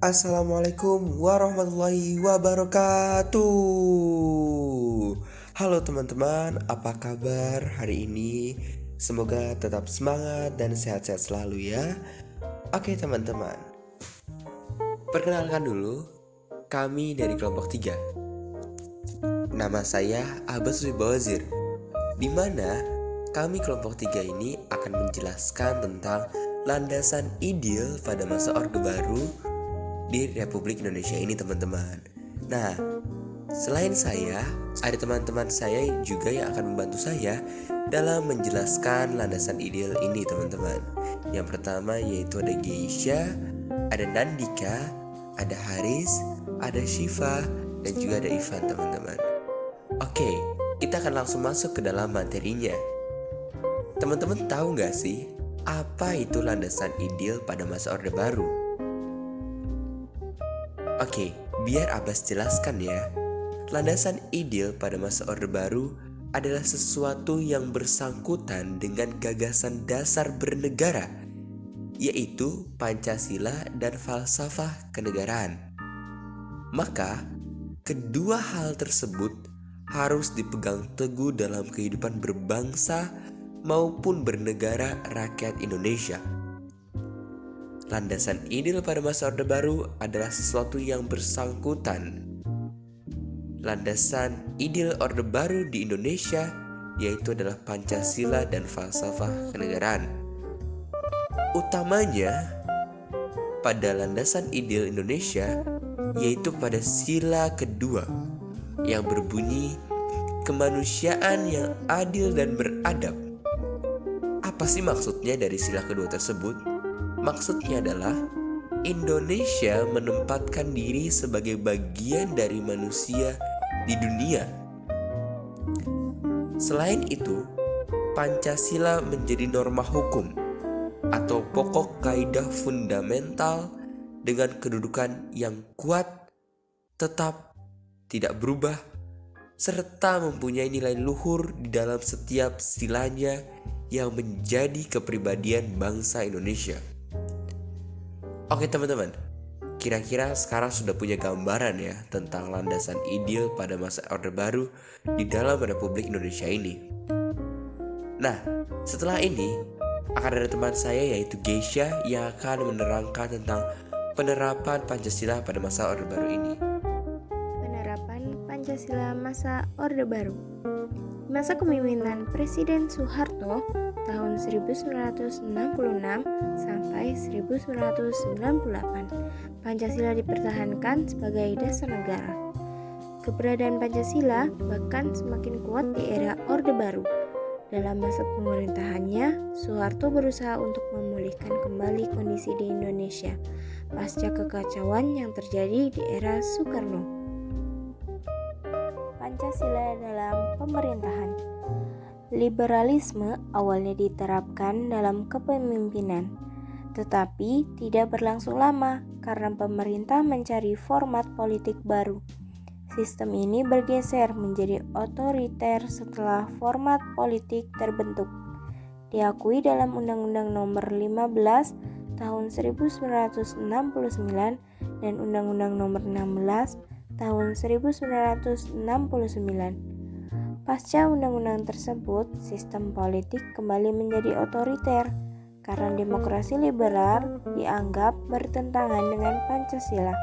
Assalamualaikum warahmatullahi wabarakatuh. Halo teman-teman, apa kabar hari ini? Semoga tetap semangat dan sehat-sehat selalu ya. Oke teman-teman, perkenalkan dulu, kami dari kelompok 3. Nama saya Abbas Wibawazir, di mana kami kelompok 3 ini akan menjelaskan tentang landasan ideal pada masa Orde Baru di Republik Indonesia ini teman-teman. Nah, selain saya, ada teman-teman saya juga yang akan membantu saya dalam menjelaskan landasan ideal ini teman-teman. Yang pertama yaitu ada Geisha, ada Nandika, ada Haris, ada Shiva, dan juga ada Ivan teman-teman. Oke, kita akan langsung masuk ke dalam materinya. Teman-teman tahu gak sih apa itu landasan ideal pada masa Orde Baru? Oke, biar Abbas jelaskan ya. Landasan ideal pada masa Orde Baru adalah sesuatu yang bersangkutan dengan gagasan dasar bernegara, yaitu Pancasila dan falsafah kenegaraan. Maka, kedua hal tersebut harus dipegang teguh dalam kehidupan berbangsa maupun bernegara rakyat Indonesia. Landasan ideal pada masa Orde Baru adalah sesuatu yang bersangkutan. Landasan ideal Orde Baru di Indonesia yaitu adalah Pancasila dan falsafah kenegaraan. Utamanya pada landasan ideal Indonesia yaitu pada sila kedua yang berbunyi kemanusiaan yang adil dan beradab. Apa sih maksudnya dari sila kedua tersebut? Maksudnya adalah Indonesia menempatkan diri sebagai bagian dari manusia di dunia. Selain itu, Pancasila menjadi norma hukum atau pokok kaidah fundamental dengan kedudukan yang kuat, tetap, tidak berubah, serta mempunyai nilai luhur di dalam setiap silanya yang menjadi kepribadian bangsa Indonesia. Oke teman-teman, kira-kira sekarang sudah punya gambaran ya tentang landasan ideal pada masa Orde Baru di dalam Republik Indonesia ini. Nah, setelah ini akan ada teman saya yaitu Geisha yang akan menerangkan tentang penerapan Pancasila pada masa Orde Baru ini. Penerapan Pancasila masa Orde Baru. Masa kepemimpinan Presiden Soeharto tahun 1966 sampai 1998, Pancasila dipertahankan sebagai dasar negara. Keberadaan Pancasila bahkan semakin kuat di era Orde Baru. Dalam masa pemerintahannya, Soeharto berusaha untuk memulihkan kembali kondisi di Indonesia pasca kekacauan yang terjadi di era Soekarno. Pancasila dalam pemerintahan. Liberalisme awalnya diterapkan dalam kepemimpinan, tetapi tidak berlangsung lama karena pemerintah mencari format politik baru. Sistem ini bergeser menjadi otoriter setelah format politik terbentuk. Diakui dalam Undang-Undang Nomor 15 Tahun 1969 dan Undang-Undang Nomor 16 Tahun 1969. Pasca undang-undang tersebut, sistem politik kembali menjadi otoriter karena demokrasi liberal dianggap bertentangan dengan Pancasila.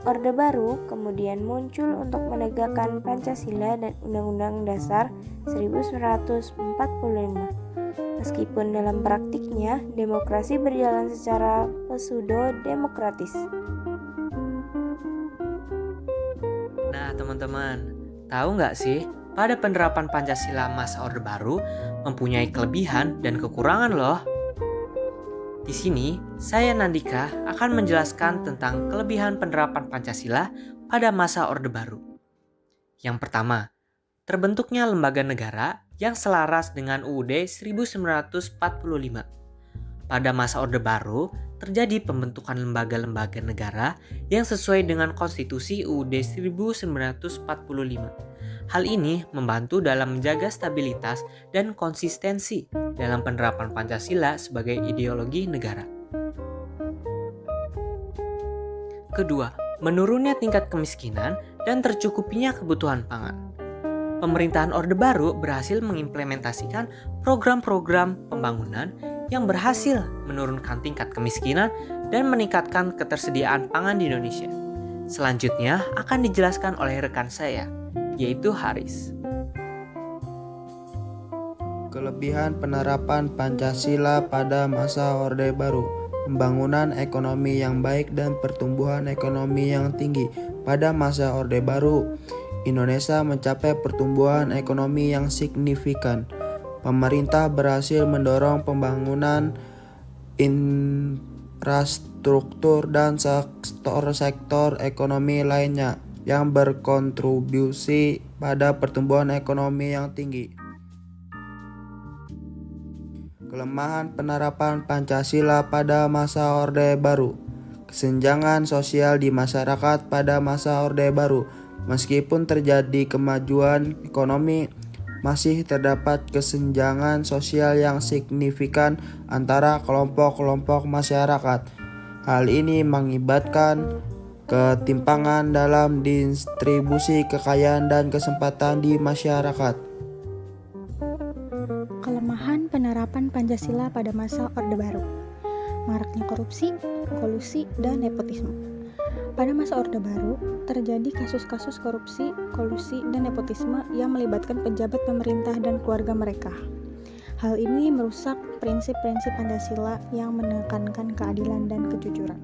Orde Baru kemudian muncul untuk menegakkan Pancasila dan Undang-Undang Dasar 1945. Meskipun dalam praktiknya demokrasi berjalan secara pseudo-demokratis. Nah teman-teman, tahu nggak sih pada penerapan Pancasila masa Orde Baru mempunyai kelebihan dan kekurangan loh. Di sini, saya Nandika akan menjelaskan tentang kelebihan penerapan Pancasila pada masa Orde Baru. Yang pertama, terbentuknya lembaga negara yang selaras dengan UUD 1945. Pada masa Orde Baru, terjadi pembentukan lembaga-lembaga negara yang sesuai dengan Konstitusi UUD 1945. Hal ini membantu dalam menjaga stabilitas dan konsistensi dalam penerapan Pancasila sebagai ideologi negara. Kedua, menurunnya tingkat kemiskinan dan tercukupinya kebutuhan pangan. Pemerintahan Orde Baru berhasil mengimplementasikan program-program pembangunan yang berhasil menurunkan tingkat kemiskinan dan meningkatkan ketersediaan pangan di Indonesia. Selanjutnya akan dijelaskan oleh rekan saya, yaitu Haris. Kelebihan penerapan Pancasila pada masa Orde Baru, pembangunan ekonomi yang baik dan pertumbuhan ekonomi yang tinggi. Pada masa Orde Baru, Indonesia mencapai pertumbuhan ekonomi yang signifikan. Pemerintah berhasil mendorong pembangunan infrastruktur dan sektor-sektor ekonomi lainnya yang berkontribusi pada pertumbuhan ekonomi yang tinggi. Kelemahan penerapan Pancasila pada masa Orde Baru. Kesenjangan sosial di masyarakat pada masa Orde Baru. Meskipun terjadi kemajuan ekonomi, masih terdapat kesenjangan sosial yang signifikan antara kelompok-kelompok masyarakat. Hal ini mengakibatkan ketimpangan dalam distribusi kekayaan dan kesempatan di masyarakat. Kelemahan penerapan Pancasila pada masa Orde Baru. Maraknya korupsi, kolusi, dan nepotisme. Pada masa Orde Baru, terjadi kasus-kasus korupsi, kolusi, dan nepotisme yang melibatkan pejabat pemerintah dan keluarga mereka. Hal ini merusak prinsip-prinsip Pancasila yang menekankan keadilan dan kejujuran.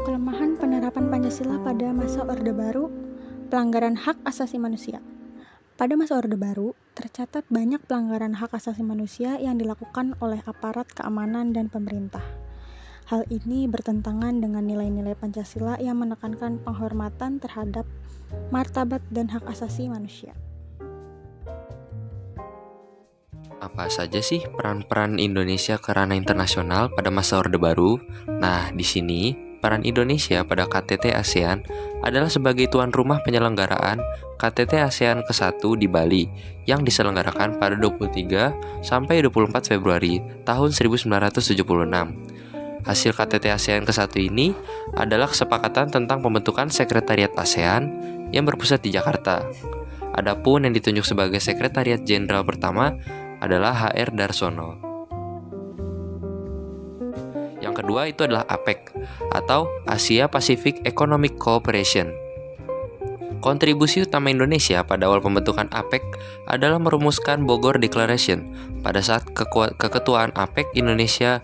Kelemahan penerapan Pancasila pada masa Orde Baru, pelanggaran hak asasi manusia. Pada masa Orde Baru, tercatat banyak pelanggaran hak asasi manusia yang dilakukan oleh aparat keamanan dan pemerintah. Hal ini bertentangan dengan nilai-nilai Pancasila yang menekankan penghormatan terhadap martabat dan hak asasi manusia. Apa saja sih peran-peran Indonesia ke ranah internasional pada masa Orde Baru? Nah, di sini peran Indonesia pada KTT ASEAN adalah sebagai tuan rumah penyelenggaraan KTT ASEAN ke-1 di Bali yang diselenggarakan pada 23 sampai 24 Februari tahun 1976. Hasil KTT ASEAN ke-1 ini adalah kesepakatan tentang pembentukan Sekretariat ASEAN yang berpusat di Jakarta. Adapun yang ditunjuk sebagai Sekretariat Jenderal pertama adalah HR Darsono. Yang kedua itu adalah APEC atau Asia Pacific Economic Cooperation. Kontribusi utama Indonesia pada awal pembentukan APEC adalah merumuskan Bogor Declaration pada saat keketuaan APEC Indonesia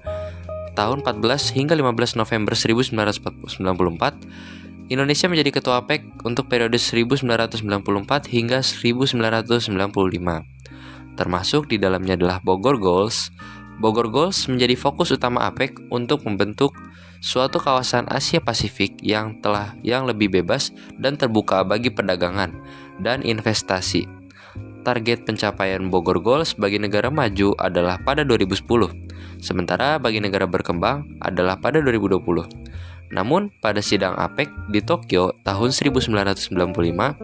tahun 14 hingga 15 November 1994, Indonesia menjadi ketua APEC untuk periode 1994 hingga 1995. Termasuk di dalamnya adalah Bogor Goals. Bogor Goals menjadi fokus utama APEC untuk membentuk suatu kawasan Asia Pasifik yang lebih bebas dan terbuka bagi perdagangan dan investasi. Target pencapaian Bogor Goals bagi negara maju adalah pada 2010. Sementara bagi negara berkembang adalah pada 2020. Namun, pada sidang APEC di Tokyo tahun 1995,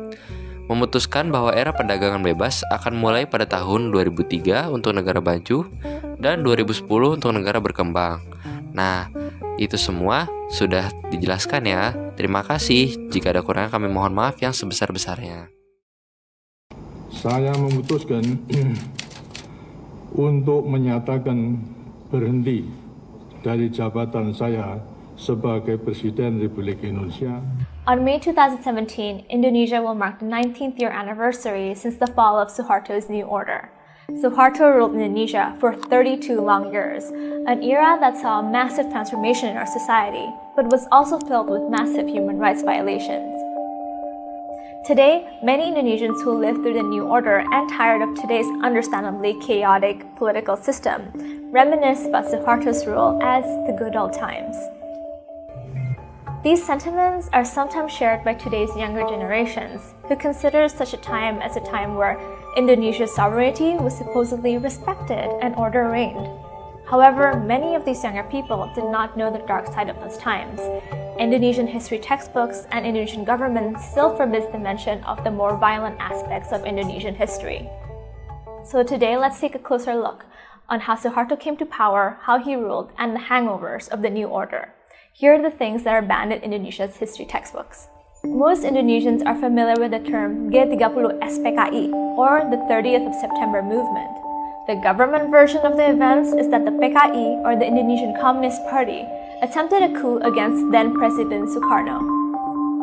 memutuskan bahwa era perdagangan bebas akan mulai pada tahun 2003 untuk negara maju dan 2010 untuk negara berkembang. Nah, itu semua sudah dijelaskan ya. Terima kasih. Jika ada kurang kami mohon maaf yang sebesar-besarnya. Saya memutuskan untuk menyatakan berhenti dari jabatan saya sebagai Presiden Republik Indonesia. On May 2017, Indonesia will mark the 19th year anniversary since the fall of Suharto's new order. Suharto ruled Indonesia for 32 long years, an era that saw a massive transformation in our society, but was also filled with massive human rights violations. Today, many Indonesians who live through the new order and tired of today's understandably chaotic political system reminisce about Suharto's rule as the good old times. These sentiments are sometimes shared by today's younger generations, who consider such a time as a time where Indonesia's sovereignty was supposedly respected and order reigned. However, many of these younger people did not know the dark side of those times. Indonesian history textbooks and Indonesian government still forbids the mention of the more violent aspects of Indonesian history. So today, let's take a closer look on how Suharto came to power, how he ruled, and the hangovers of the new order. Here are the things that are banned in Indonesia's history textbooks. Most Indonesians are familiar with the term G30 SPKI, or the 30th of September movement. The government version of the events is that the PKI, or the Indonesian Communist Party, attempted a coup against then-President Sukarno.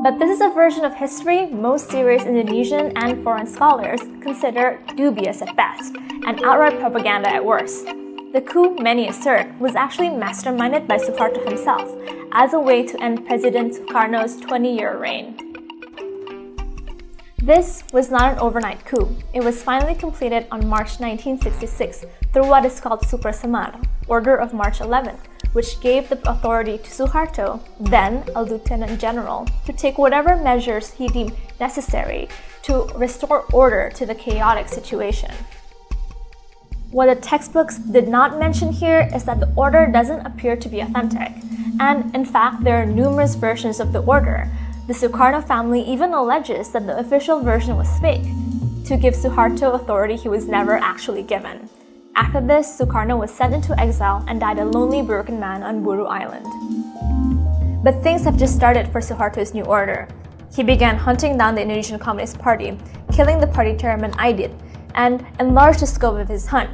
But this is a version of history most serious Indonesian and foreign scholars consider dubious at best, and outright propaganda at worst. The coup, many assert, was actually masterminded by Suharto himself as a way to end President Sukarno's 20-year reign. This was not an overnight coup. It was finally completed on March 1966 through what is called Super Semar, Order of March 11th, which gave the authority to Suharto, then a lieutenant general, to take whatever measures he deemed necessary to restore order to the chaotic situation. What the textbooks did not mention here is that the order doesn't appear to be authentic, and in fact there are numerous versions of the order. The Sukarno family even alleges that the official version was fake, to give Suharto authority he was never actually given. After this, Sukarno was sent into exile and died a lonely, broken man on Buru Island. But things have just started for Suharto's new order. He began hunting down the Indonesian Communist Party, killing the party chairman Aidit, and enlarged the scope of his hunt,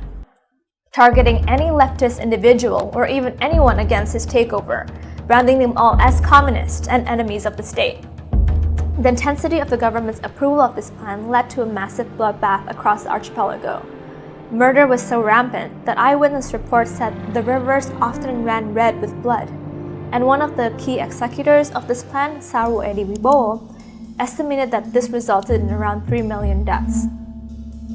targeting any leftist individual or even anyone against his takeover, branding them all as communists and enemies of the state. The intensity of the government's approval of this plan led to a massive bloodbath across the archipelago. Murder was so rampant that eyewitness reports said the rivers often ran red with blood, and one of the key executors of this plan, Saru Edi Wibowo, estimated that this resulted in around 3 million deaths.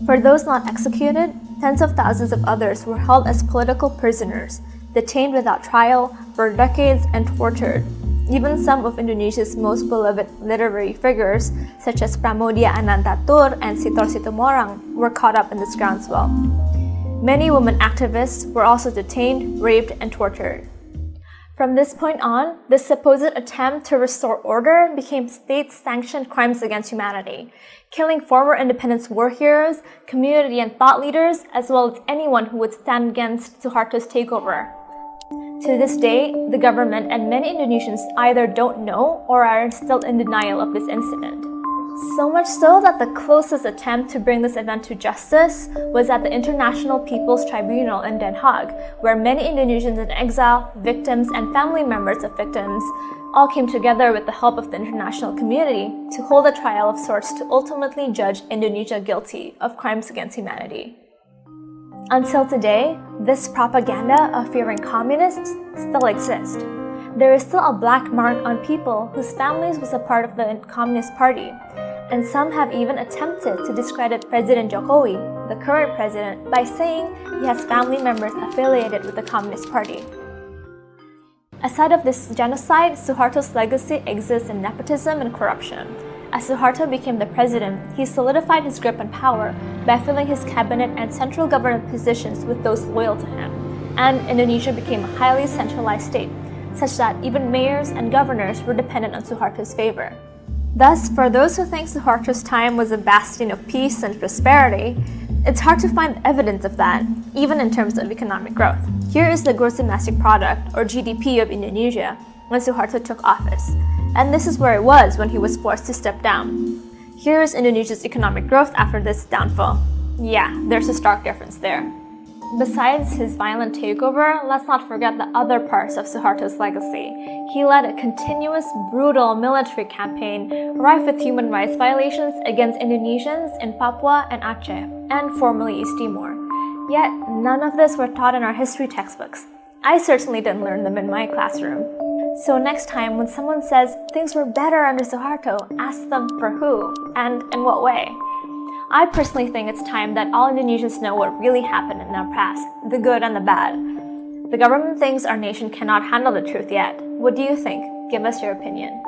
For those not executed, tens of thousands of others were held as political prisoners, detained without trial for decades and tortured. Even some of Indonesia's most beloved literary figures, such as Pramoedya Anantatur and Sitor Situmorang, were caught up in this groundswell. Many women activists were also detained, raped, and tortured. From this point on, this supposed attempt to restore order became state-sanctioned crimes against humanity, killing former independence war heroes, community and thought leaders, as well as anyone who would stand against Suharto's takeover. To this day, the government and many Indonesians either don't know or are still in denial of this incident. So much so that the closest attempt to bring this event to justice was at the International People's Tribunal in Den Haag, where many Indonesians in exile, victims, and family members of victims all came together with the help of the international community to hold a trial of sorts to ultimately judge Indonesia guilty of crimes against humanity. Until today, this propaganda of fearing communists still exists. There is still a black mark on people whose families was a part of the Communist Party, and some have even attempted to discredit President Jokowi, the current president, by saying he has family members affiliated with the Communist Party. Aside of this genocide, Suharto's legacy exists in nepotism and corruption. As Suharto became the president, he solidified his grip on power by filling his cabinet and central government positions with those loyal to him, and Indonesia became a highly centralized state, such that even mayors and governors were dependent on Suharto's favor. Thus, for those who think Suharto's time was a bastion of peace and prosperity, it's hard to find evidence of that, even in terms of economic growth. Here is the gross domestic product, or GDP, of Indonesia when Suharto took office, and this is where it was when he was forced to step down. Here is Indonesia's economic growth after this downfall. Yeah, there's a stark difference there. Besides his violent takeover, let's not forget the other parts of Suharto's legacy. He led a continuous, brutal military campaign rife with human rights violations against Indonesians in Papua and Aceh, and formerly East Timor. Yet, none of this were taught in our history textbooks. I certainly didn't learn them in my classroom. So next time when someone says things were better under Suharto, ask them for who and in what way. I personally think it's time that all Indonesians know what really happened in our past, the good and the bad. The government thinks our nation cannot handle the truth yet. What do you think? Give us your opinion.